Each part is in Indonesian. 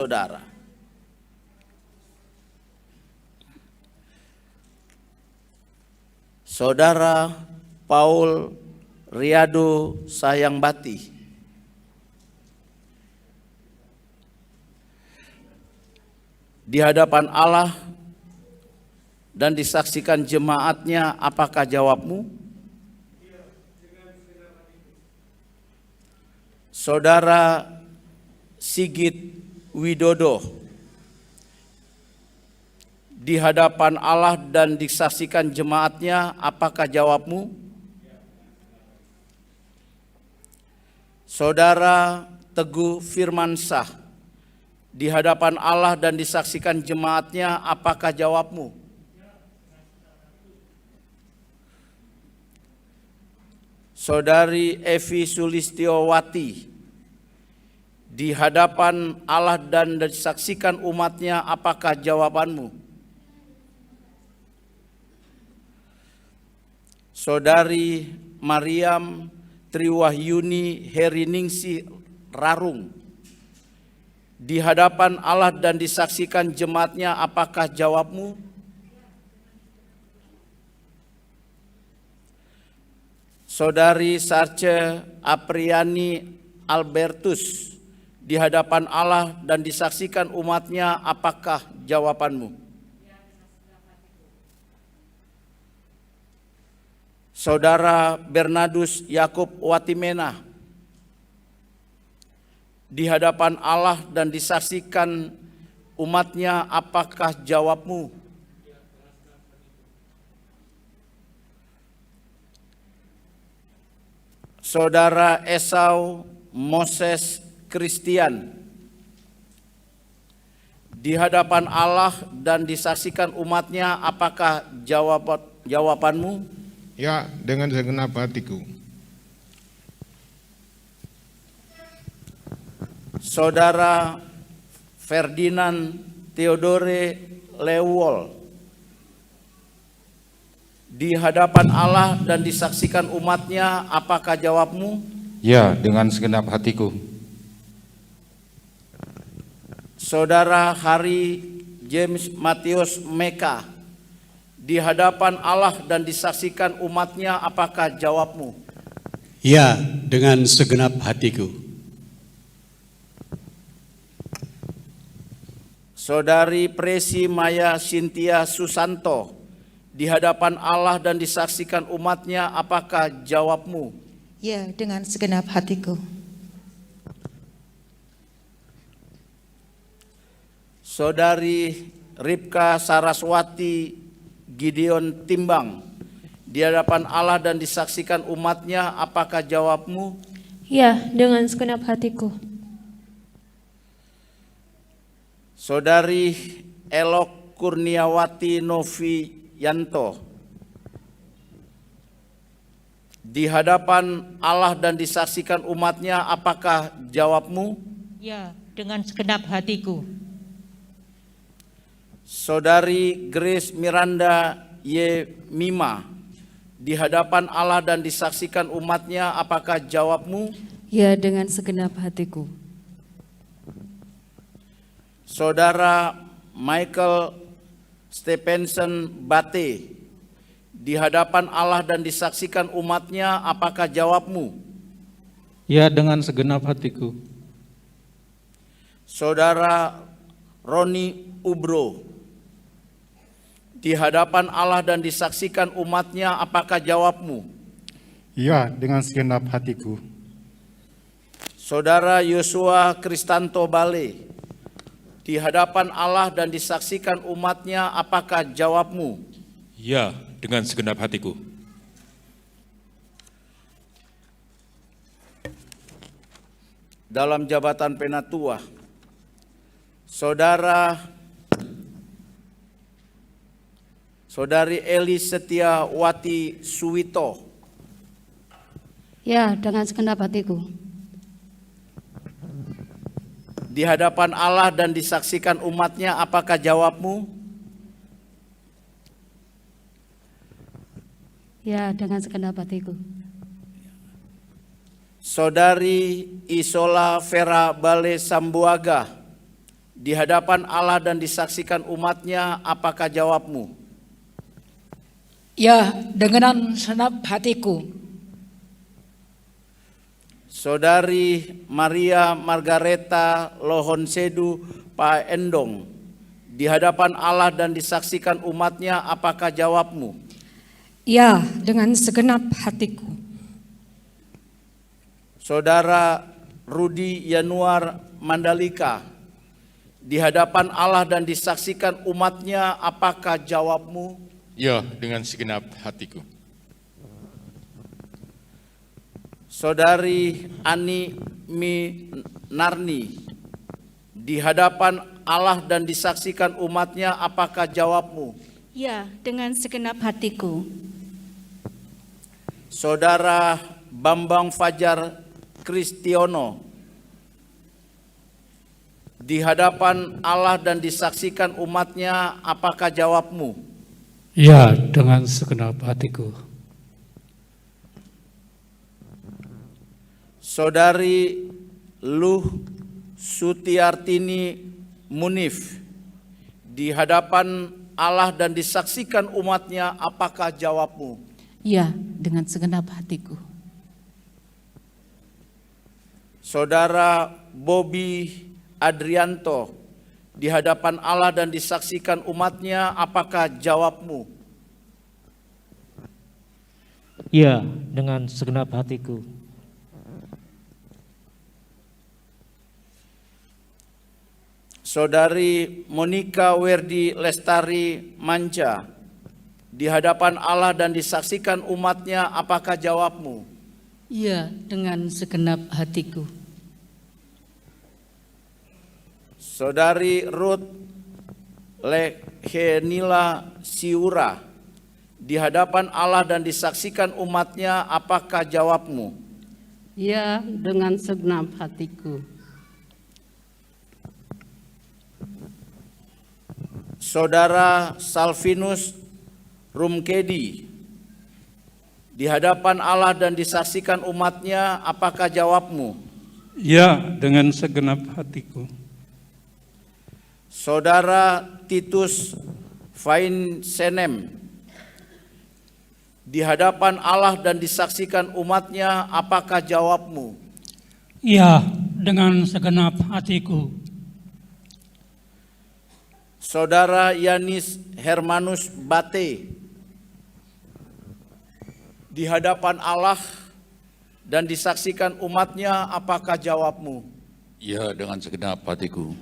Saudara. Saudara Paul Riado Sayangbati di hadapan Allah dan disaksikan jemaatnya, apakah jawabmu? Saudara Sigit Widodo di hadapan Allah dan disaksikan jemaatnya, apakah jawabmu? Saudara Teguh Firmansyah di hadapan Allah dan disaksikan jemaatnya, apakah jawabmu? Saudari Evi Sulistiowati di hadapan Allah dan disaksikan umatnya, apakah jawabanmu? Saudari Mariam Triwahyuni Heriningsih Rarung di hadapan Allah dan disaksikan jemaatnya, apakah jawabmu? Saudari Sarce Apriani Albertus di hadapan Allah dan disaksikan umatnya, apakah jawabanmu? Saudara Bernardus Yakub Watimena di hadapan Allah dan disaksikan umatnya, apakah jawabmu? Saudara Esau Moses Christian di hadapan Allah dan disaksikan umatnya, apakah jawabanmu? Ya, dengan segenap hatiku. Saudara Ferdinand Theodore Lewol di hadapan Allah dan disaksikan umatnya, apakah jawabmu? Ya, dengan segenap hatiku. Saudara Hari James Matius Meka di hadapan Allah dan disaksikan umatnya, apakah jawabmu? Ya, dengan segenap hatiku. Saudari Presi Maya Cynthia Susanto di hadapan Allah dan disaksikan umatnya, apakah jawabmu? Ya, dengan segenap hatiku. Saudari Ripka Saraswati Gideon Timbang di hadapan Allah dan disaksikan umatnya, apakah jawabmu? Ya, dengan segenap hatiku. Saudari Elok Kurniawati Noviyanto di hadapan Allah dan disaksikan umatnya, apakah jawabmu? Ya, dengan segenap hatiku. Saudari Grace Miranda Yemima di hadapan Allah dan disaksikan umatnya, apakah jawabmu? Ya, dengan segenap hatiku. Saudara Michael Stephenson Bate di hadapan Allah dan disaksikan umatnya, apakah jawabmu? Ya, dengan segenap hatiku. Saudara Roni Ubro di hadapan Allah dan disaksikan umatnya, apakah jawabmu? Ya, dengan segenap hatiku. Saudara Yosua Kristanto Bale di hadapan Allah dan disaksikan umatnya, apakah jawabmu? Ya, dengan segenap hatiku. Dalam jabatan penatua, Saudari Eli Setiawati Suwito Ya, dengan segenap hatiku. di hadapan Allah dan disaksikan umatnya, apakah jawabmu? Ya, dengan segenap hatiku. Saudari Isola Vera Bale Sambuaga di hadapan Allah dan disaksikan umatnya, apakah jawabmu? Ya, dengan segenap hatiku. Saudari Maria Margareta Lohonsedu Paendong, di hadapan Allah dan disaksikan umatnya, apakah jawabmu? Ya, dengan segenap hatiku. Saudara Rudi Yanuar Mandalika, di hadapan Allah dan disaksikan umatnya, apakah jawabmu? Ya, dengan segenap hatiku. Saudari Ani Minarni, di hadapan Allah dan disaksikan umatnya, apakah jawabmu? Ya, dengan segenap hatiku. Saudara Bambang Fajar Kristiono, di hadapan Allah dan disaksikan umatnya, apakah jawabmu? Ya, dengan segenap hatiku. Saudari Luh Sutiartini Munif, di hadapan Allah dan disaksikan umatnya, apakah jawabmu? Ya, dengan segenap hatiku. Saudara Bobby Adrianto, di hadapan Allah dan disaksikan umatnya, apakah jawabmu? Ya, dengan segenap hatiku. Saudari Monika Werdi Lestari Manca, di hadapan Allah dan disaksikan umatnya, apakah jawabmu? Ya, dengan segenap hatiku. Saudari Ruth Lehenila Siura, di hadapan Allah dan disaksikan umatnya, apakah jawabmu? Ya, dengan segenap hatiku. Saudara Salvinus Rumkedi, di hadapan Allah dan disaksikan umatnya, apakah jawabmu? Ya, dengan segenap hatiku. Saudara Titus Vainsenem, di hadapan Allah dan disaksikan umatnya, apakah jawabmu? Ya, dengan segenap hatiku. Saudara Yanis Hermanus Bate, di hadapan Allah dan disaksikan umatnya, apakah jawabmu? Ya, dengan segenap hatiku.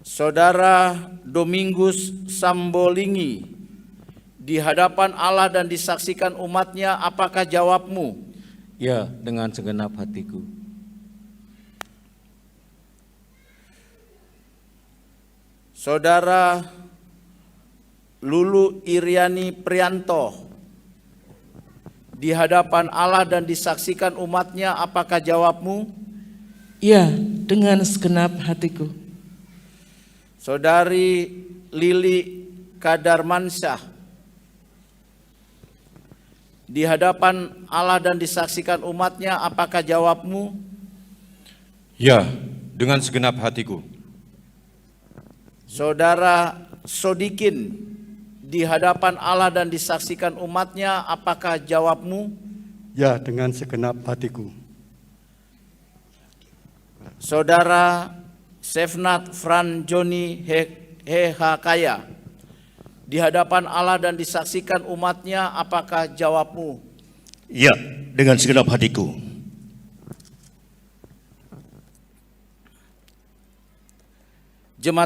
Saudara Domingus Sambolingi, di hadapan Allah dan disaksikan umatnya, apakah jawabmu? Ya, dengan segenap hatiku. Saudara Lulu Iriani Prianto, di hadapan Allah dan disaksikan umatnya, apakah jawabmu? Ya, dengan segenap hatiku. Saudari Lili Kadarmansyah, di hadapan Allah dan disaksikan umatnya, apakah jawabmu? Ya, dengan segenap hatiku. Saudara Sodikin, di hadapan Allah dan disaksikan umatnya, apakah jawabmu? Ya, dengan segenap hatiku. Saudara Sefnat Fran Joni Hehakaya, di hadapan Allah dan disaksikan umatnya, apakah jawabmu? Ya, dengan segenap hatiku. Jemaat